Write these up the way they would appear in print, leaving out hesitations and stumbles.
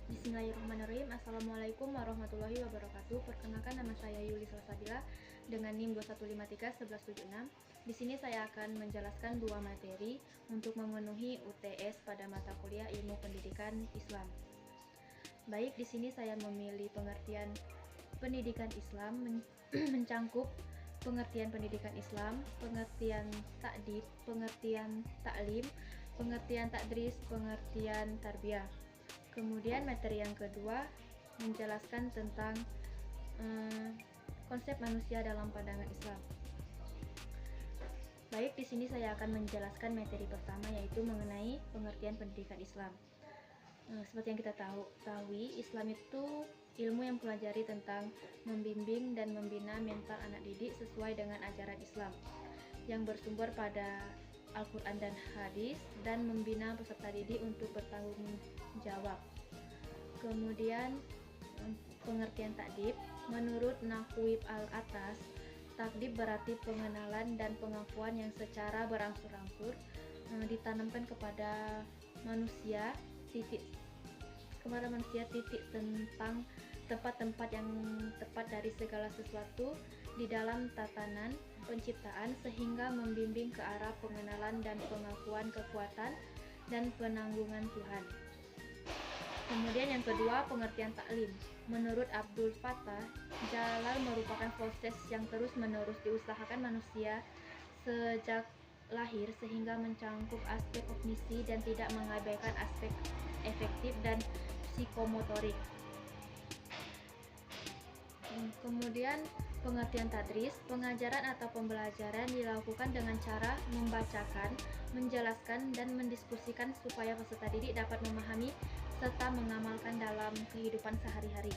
Bismillahirrahmanirrahim. Assalamualaikum warahmatullahi wabarakatuh. Perkenalkan, nama saya Yuli Salsabila dengan NIM 21531176. Di sini saya akan menjelaskan dua materi untuk memenuhi UTS pada mata kuliah Ilmu Pendidikan Islam. Baik, di sini saya memilih pengertian pendidikan Islam mencangkup pengertian pendidikan Islam, pengertian takdib, pengertian taklim, pengertian takdris, pengertian tarbiyah. Kemudian materi yang kedua menjelaskan tentang konsep manusia dalam pandangan Islam. Baik, di sini saya akan menjelaskan materi pertama, yaitu mengenai pengertian pendidikan Islam. Seperti yang kita ketahui, Islam itu ilmu yang mempelajari tentang membimbing dan membina mental anak didik sesuai dengan ajaran Islam yang bersumber pada Al-Quran dan Hadis, dan membina peserta didik untuk bertanggung jawab. Kemudian pengertian takdib, menurut Nahwib al-atas, takdib berarti pengenalan dan pengakuan yang secara berangsur-angsur ditanamkan kepada manusia titik tentang tempat-tempat yang tepat dari segala sesuatu di dalam tatanan penciptaan, sehingga membimbing ke arah pengenalan dan pengakuan kekuatan dan penanggungan Tuhan. Kemudian yang kedua, pengertian taklim. Menurut Abdul Fattah, Jalal merupakan proses yang terus-menerus diusahakan manusia sejak lahir, sehingga mencangkup aspek kognisi dan tidak mengabaikan aspek efektif dan psikomotorik. Kemudian pengertian tadris, pengajaran atau pembelajaran dilakukan dengan cara membacakan, menjelaskan, dan mendiskusikan supaya peserta didik dapat memahami serta mengamalkan dalam kehidupan sehari-hari.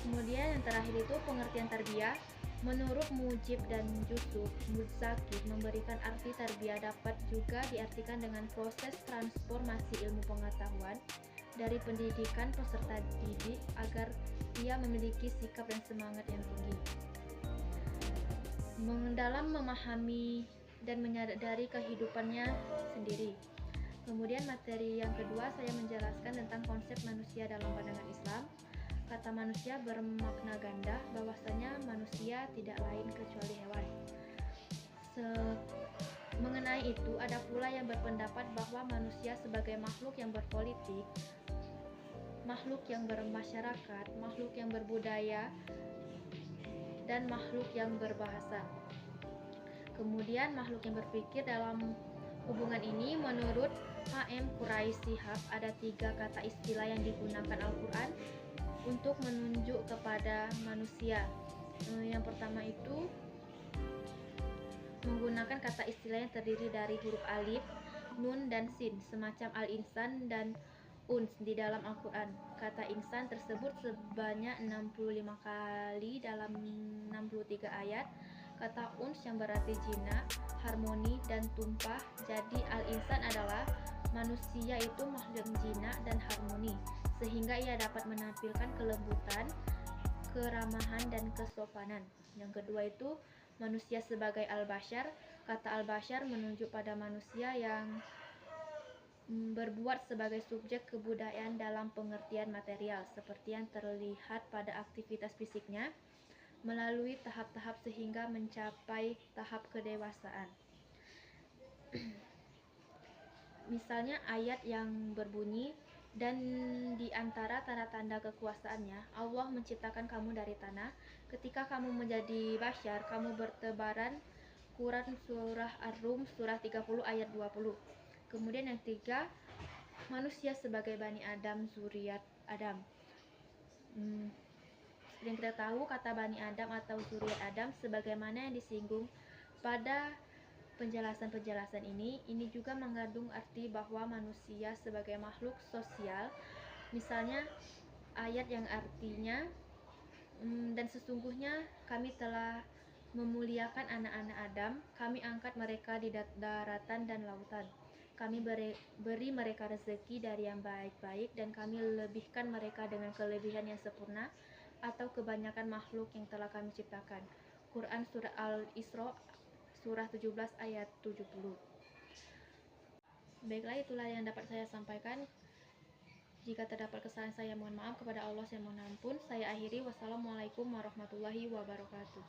Kemudian yang terakhir itu pengertian tarbiyah. Menurut Mujib dan Yusuf Muzakir, memberikan arti tarbiyah dapat juga diartikan dengan proses transformasi ilmu pengetahuan dari pendidikan peserta didik agar ia memiliki sikap dan semangat yang tinggi dalam memahami dan menyadari kehidupannya sendiri. Kemudian materi yang kedua, saya menjelaskan tentang konsep manusia dalam pandangan Islam. Kata manusia bermakna ganda, bahwasanya manusia tidak lain kecuali hewan. Mengenai itu, ada pula yang berpendapat bahwa manusia sebagai makhluk yang berpolitik, makhluk yang bermasyarakat, makhluk yang berbudaya, dan makhluk yang berbahasa. Kemudian makhluk yang berpikir. Dalam hubungan ini, menurut H.M. Quraish Shihab, ada 3 kata istilah yang digunakan Al-Quran untuk menunjuk kepada manusia. Yang pertama itu menggunakan kata istilah yang terdiri dari huruf alif, nun, dan sin, semacam al-insan dan uns di dalam Al-Quran. Kata insan tersebut sebanyak 65 kali dalam 63 ayat. Kata uns yang berarti jinak, harmoni, dan tumpah. Jadi al-insan adalah manusia itu makhluk jinak dan harmoni, sehingga ia dapat menampilkan kelembutan, keramahan, dan kesopanan. Yang kedua itu manusia sebagai al-bashar. Kata al-bashar menunjuk pada manusia yang berbuat sebagai subjek kebudayaan dalam pengertian material, seperti yang terlihat pada aktivitas fisiknya melalui tahap-tahap sehingga mencapai tahap kedewasaan. Misalnya ayat yang berbunyi, dan di antara tanda-tanda kekuasaannya, Allah menciptakan kamu dari tanah. Ketika kamu menjadi bashar, kamu bertebaran. Quran Surah Ar-Rum Surah 30 ayat 20. Kemudian yang ketiga, manusia sebagai Bani Adam, zuriat Adam. Yang kita tahu, kata Bani Adam atau zuriat Adam sebagaimana yang disinggung pada penjelasan-penjelasan ini juga mengandung arti bahwa manusia sebagai makhluk sosial. Misalnya ayat yang artinya, dan sesungguhnya kami telah memuliakan anak-anak Adam, kami angkat mereka di daratan dan lautan, kami beri mereka rezeki dari yang baik-baik, dan kami lebihkan mereka dengan kelebihan yang sempurna atau kebanyakan makhluk yang telah kami ciptakan. Quran Surah Al-Isra Surah 17 ayat 70. Baiklah, itulah yang dapat saya sampaikan. Jika terdapat kesalahan saya mohon maaf, kepada Allah saya mohon ampun. Saya akhiri, wassalamualaikum warahmatullahi wabarakatuh.